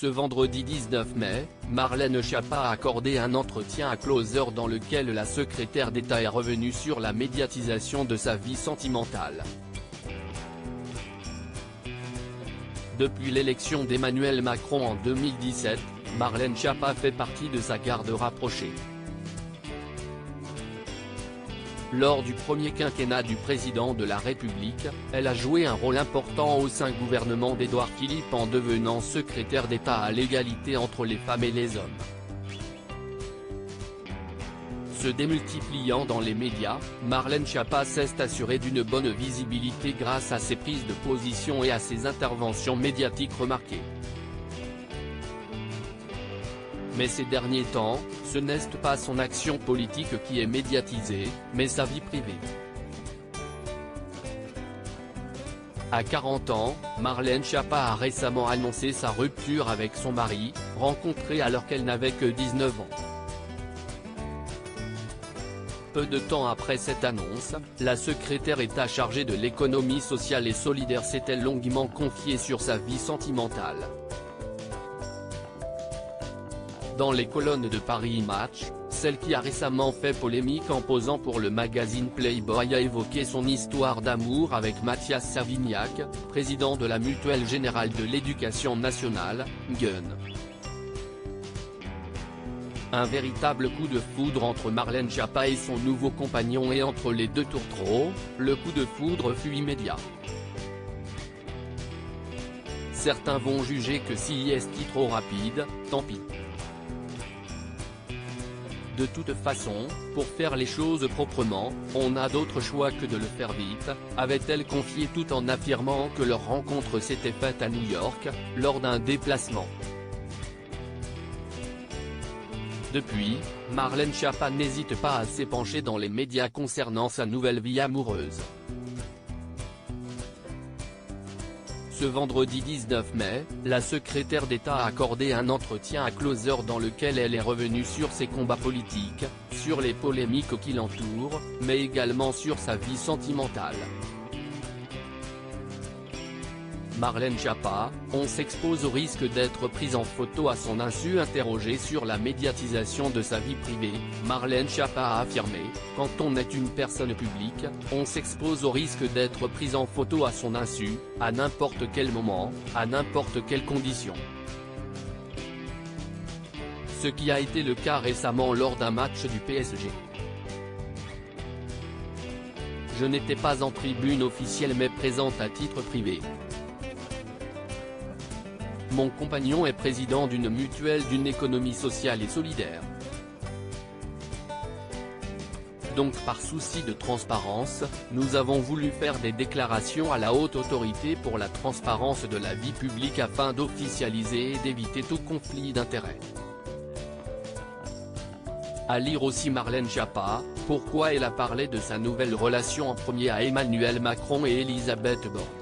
Ce vendredi 19 mai, Marlène Schiappa a accordé un entretien à Closer dans lequel la secrétaire d'État est revenue sur la médiatisation de sa vie sentimentale. Depuis l'élection d'Emmanuel Macron en 2017, Marlène Schiappa fait partie de sa garde rapprochée. Lors du premier quinquennat du président de la République, elle a joué un rôle important au sein gouvernement d'Édouard Philippe en devenant secrétaire d'État à l'égalité entre les femmes et les hommes. Se démultipliant dans les médias, Marlène Schiappa s'est assurée d'une bonne visibilité grâce à ses prises de position et à ses interventions médiatiques remarquées. Mais ces derniers temps, ce n'est pas son action politique qui est médiatisée, mais sa vie privée. À 40 ans, Marlène Schiappa a récemment annoncé sa rupture avec son mari, rencontré alors qu'elle n'avait que 19 ans. Peu de temps après cette annonce, la secrétaire d'État chargée de l'économie sociale et solidaire s'était longuement confiée sur sa vie sentimentale. Dans les colonnes de Paris Match, celle qui a récemment fait polémique en posant pour le magazine Playboy a évoqué son histoire d'amour avec Mathias Savignac, président de la Mutuelle Générale de l'Éducation Nationale, GUN. Un véritable coup de foudre entre Marlène Schiappa et son nouveau compagnon, et entre les deux tourtereaux, le coup de foudre fut immédiat. Certains vont juger que si est trop rapide, tant pis. De toute façon, pour faire les choses proprement, on n'a d'autre choix que de le faire vite, avait-elle confié tout en affirmant que leur rencontre s'était faite à New York, lors d'un déplacement. Depuis, Marlène Schiappa n'hésite pas à s'épancher dans les médias concernant sa nouvelle vie amoureuse. Ce vendredi 19 mai, la secrétaire d'État a accordé un entretien à Closer dans lequel elle est revenue sur ses combats politiques, sur les polémiques qui l'entourent, mais également sur sa vie sentimentale. Marlène Schiappa, on s'expose au risque d'être prise en photo à son insu. Interrogée sur la médiatisation de sa vie privée, Marlène Schiappa a affirmé, quand on est une personne publique, on s'expose au risque d'être prise en photo à son insu, à n'importe quel moment, à n'importe quelle condition. Ce qui a été le cas récemment lors d'un match du PSG. Je n'étais pas en tribune officielle mais présente à titre privé. Mon compagnon est président d'une mutuelle d'une économie sociale et solidaire. Donc par souci de transparence, nous avons voulu faire des déclarations à la haute autorité pour la transparence de la vie publique afin d'officialiser et d'éviter tout conflit d'intérêts. À lire aussi Marlène Schiappa, pourquoi elle a parlé de sa nouvelle relation en premier à Emmanuel Macron et Elisabeth Borne.